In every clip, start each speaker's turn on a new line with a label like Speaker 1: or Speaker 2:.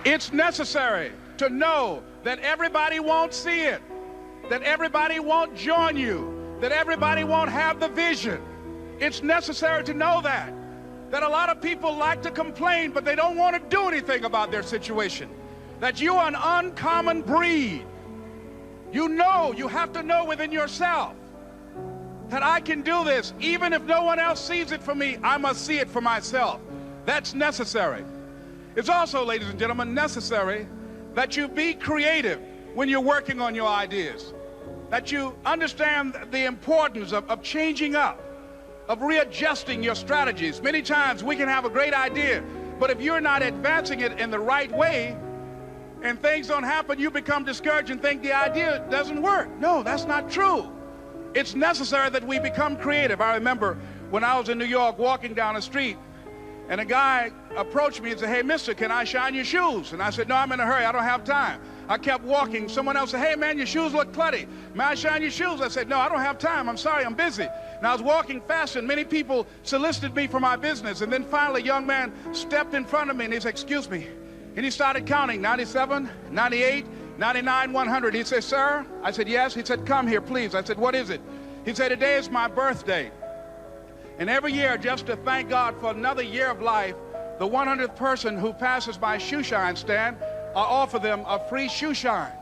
Speaker 1: It's necessary to know that everybody won't see it, that everybody won't join you, that everybody won't have the vision. It's necessary to know that a lot of people like to complain, but they don't want to do anything about their situation, that you are an uncommon breed. You know, you have to know within yourself that I can do this. Even if no one else sees it for me, I must see it for myself. That's necessary. It's also, ladies and gentlemen, necessary that you be creative when you're working on your ideas, that you understand the importance of changing up, of readjusting your strategies. Many times we can have a great idea, but if you're not advancing it in the right way and things don't happen, you become discouraged and think the idea doesn't work. No, that's not true. It's necessary that we become creative. I remember when I was in New York walking down the street, and a guy approached me and said, "Hey, mister, can I shine your shoes?" And I said, "No, I'm in a hurry. I don't have time." I kept walking. Someone else said, "Hey, man, your shoes look clutty. May I shine your shoes?" I said, "No, I don't have time. I'm sorry, I'm busy." And I was walking fast, and many people solicited me for my business. And then finally, a young man stepped in front of me, and he said, "Excuse me." And he started counting, 97, 98, 99, 100. He said, "Sir?" I said, "Yes." He said, "Come here, please." I said, "What is it?" He said, "Today is my birthday. And every year, just to thank God for another year of life, the 100th person who passes my shoe shine stand, I offer them a free shoe shine.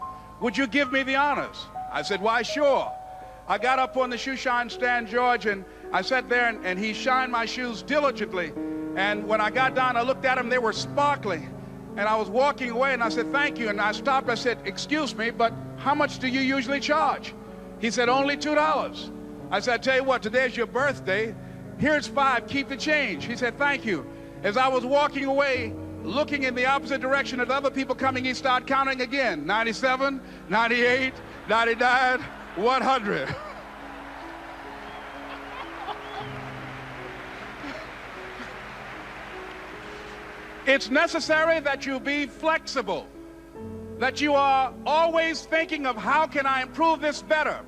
Speaker 1: Would you give me the honors?" I said, "Why, sure." I got up on the shoe shine stand, George, and I sat there, and he shined my shoes diligently. And when I got down, I looked at them, they were sparkling. And I was walking away, and I said, "Thank you." And I stopped, I said, "Excuse me, but how much do you usually charge?" He said, "Only $2. I said, "I tell you what, today's your birthday. Here's $5, keep the change." He said, "Thank you." As I was walking away, looking in the opposite direction at other people coming, he started counting again. 97, 98, 99, 100. It's necessary that you be flexible, that you are always thinking of how can I improve this better.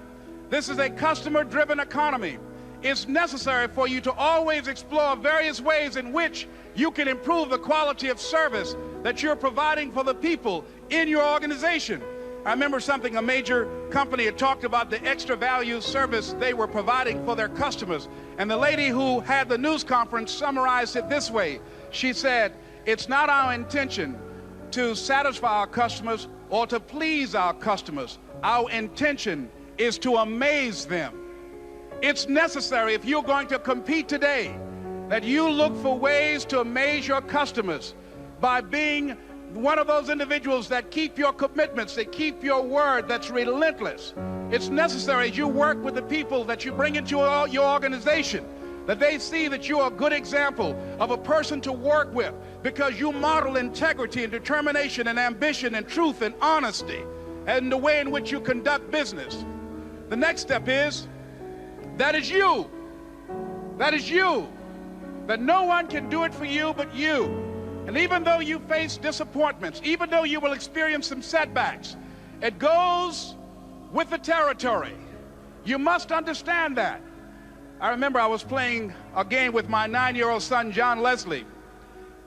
Speaker 1: This is a customer-driven economy. It's necessary for you to always explore various ways in which you can improve the quality of service that you're providing for the people in your organization. I remember something, a major company had talked about the extra value service they were providing for their customers. And the lady who had the news conference summarized it this way. She said, "It's not our intention to satisfy our customers or to please our customers. Our intention is to amaze them." It's necessary, if you're going to compete today, that you look for ways to amaze your customers by being one of those individuals that keep your commitments, that keep your word, that's relentless. It's necessary as you work with the people that you bring into your organization, that they see that you are a good example of a person to work with because you model integrity and determination and ambition and truth and honesty and the way in which you conduct business. The next step is, that is you. That is you. That no one can do it for you but you. And even though you face disappointments, even though you will experience some setbacks, it goes with the territory. You must understand that. I remember I was playing a game with my 9-year-old son, John Leslie,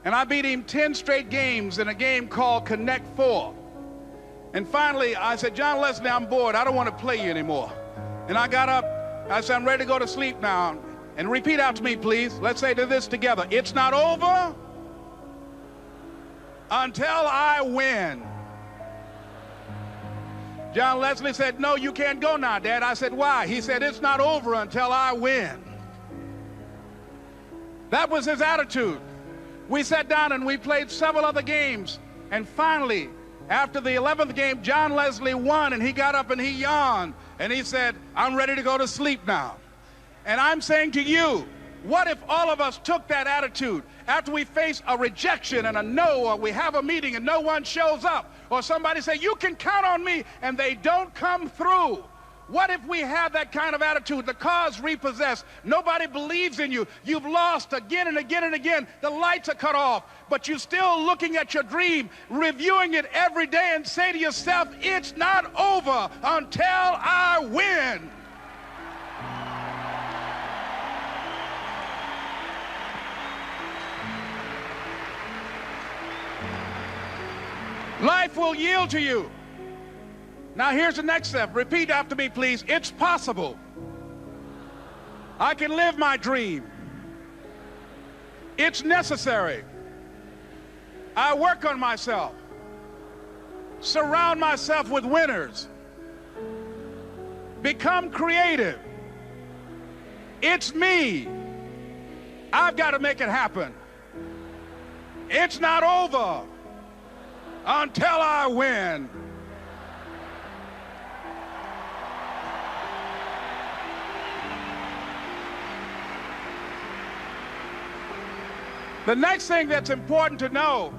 Speaker 1: and I beat him 10 straight games in a game called Connect 4. And finally, I said, "John Leslie, I'm bored. I don't want to play you anymore." And I got up. I said, "I'm ready to go to sleep now." And repeat out to me, please. Let's say this together. "It's not over until I win." John Leslie said, "No, you can't go now, Dad." I said, "Why?" He said, "It's not over until I win." That was his attitude. We sat down and we played several other games. And finally, after the 11th game, John Leslie won, and he got up and he yawned. And he said, "I'm ready to go to sleep now." And I'm saying to you, what if all of us took that attitude after we face a rejection and a no, or we have a meeting and no one shows up, or somebody say, "You can count on me," and they don't come through? What if we have that kind of attitude? The car's repossessed. Nobody believes in you. You've lost again and again and again. The lights are cut off, but you're still looking at your dream, reviewing it every day, and say to yourself, "It's not over until I win." Life will yield to you. Now here's the next step. Repeat after me, please. It's possible. I can live my dream. It's necessary. I work on myself. Surround myself with winners. Become creative. It's me. I've got to make it happen. It's not over until I win. The next thing that's important to know,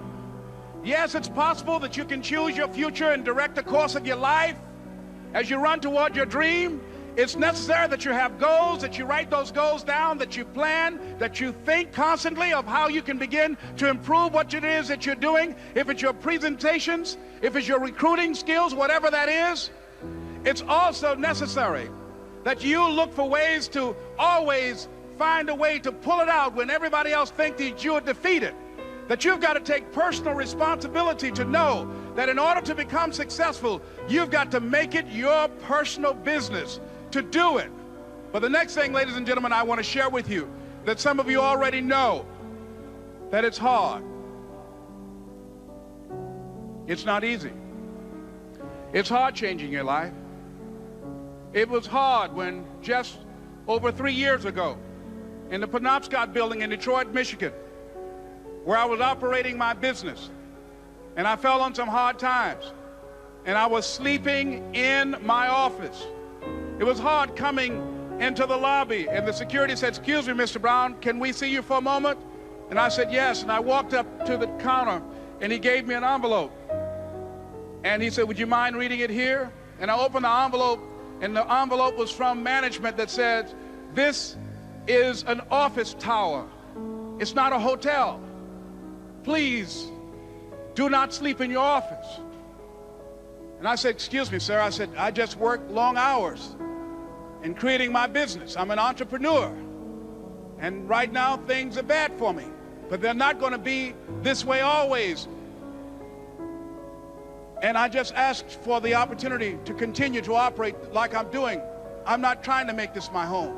Speaker 1: yes, it's possible that you can choose your future and direct the course of your life as you run toward your dream. It's necessary that you have goals, that you write those goals down, that you plan, that you think constantly of how you can begin to improve what it is that you're doing. If it's your presentations, if it's your recruiting skills, whatever that is, it's also necessary that you look for ways to always find a way to pull it out when everybody else thinks that you're defeated. That you've got to take personal responsibility to know that in order to become successful, you've got to make it your personal business to do it. But the next thing, ladies and gentlemen, I want to share with you that some of you already know that it's hard. It's not easy. It's hard changing your life. It was hard when just over 3 years ago in the Penobscot building in Detroit, Michigan, where I was operating my business, and I fell on some hard times, and I was sleeping in my office. It was hard coming into the lobby, and the security said, "Excuse me, Mr. Brown, can we see you for a moment?" And I said, "Yes." And I walked up to the counter, and he gave me an envelope. And he said, "Would you mind reading it here?" And I opened the envelope, and the envelope was from management that said, "This is an office tower. It's not a hotel. Please do not sleep in your office." And I said, "Excuse me, sir." I said, "I just work long hours in creating my business. I'm an entrepreneur. And right now things are bad for me, but they're not going to be this way always. And I just asked for the opportunity to continue to operate like I'm doing. I'm not trying to make this my home."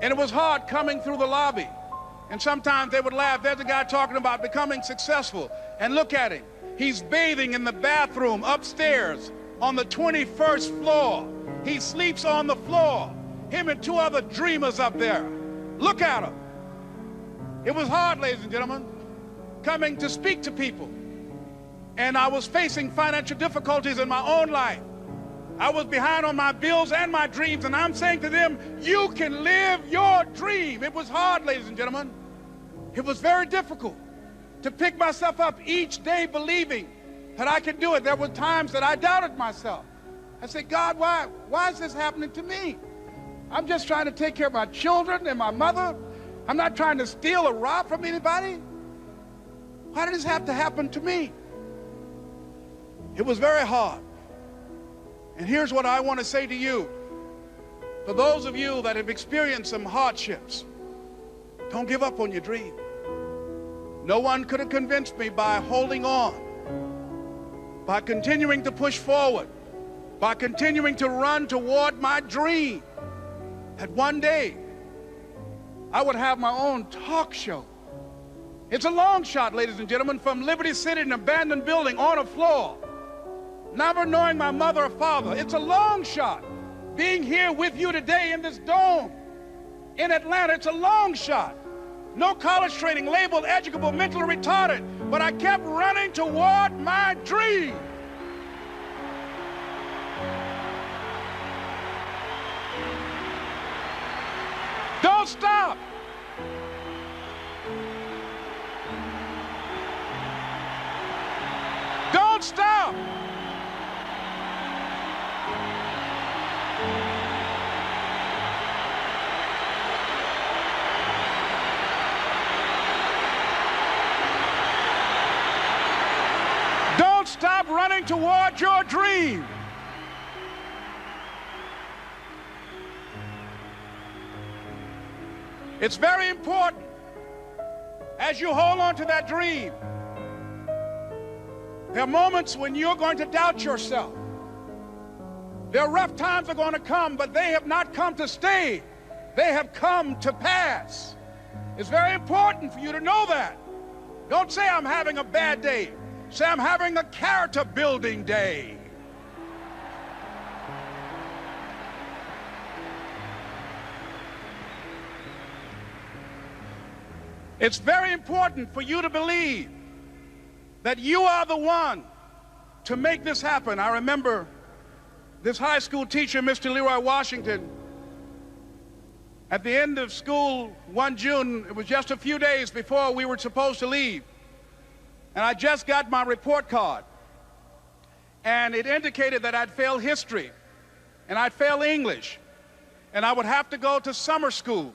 Speaker 1: And it was hard coming through the lobby. And sometimes they would laugh. There's a guy talking about becoming successful. And look at him. He's bathing in the bathroom upstairs on the 21st floor. He sleeps on the floor. Him and 2 other dreamers up there. Look at him. It was hard, ladies and gentlemen, coming to speak to people. And I was facing financial difficulties in my own life. I was behind on my bills and my dreams, and I'm saying to them, you can live your dream. It was hard, ladies and gentlemen. It was very difficult to pick myself up each day believing that I could do it. There were times that I doubted myself. I said, "God, why is this happening to me? I'm just trying to take care of my children and my mother. I'm not trying to steal or rob from anybody. Why did this have to happen to me?" It was very hard. And here's what I want to say to you. For those of you that have experienced some hardships, don't give up on your dream. No one could have convinced me by holding on, by continuing to push forward, by continuing to run toward my dream, that one day I would have my own talk show. It's a long shot, ladies and gentlemen, from Liberty City, an abandoned building on a floor, never knowing my mother or father. It's a long shot. Being here with you today in this dome in Atlanta, it's a long shot. No college training, labeled educable, mentally retarded, but I kept running toward my dream. Don't stop. Don't stop. Don't stop running toward your dream. It's very important as you hold on to that dream There are moments when you're going to doubt yourself. There are rough times that are going to come, but they have not come to stay. They have come to pass. It's very important for you to know that. Don't say I'm having a bad day. Say I'm having a character building day. It's very important for you to believe that you are the one to make this happen. I remember this high school teacher, Mr. Leroy Washington, at the end of school one June, it was just a few days before we were supposed to leave, and I just got my report card, and it indicated that I'd failed history, and I'd failed English, and I would have to go to summer school.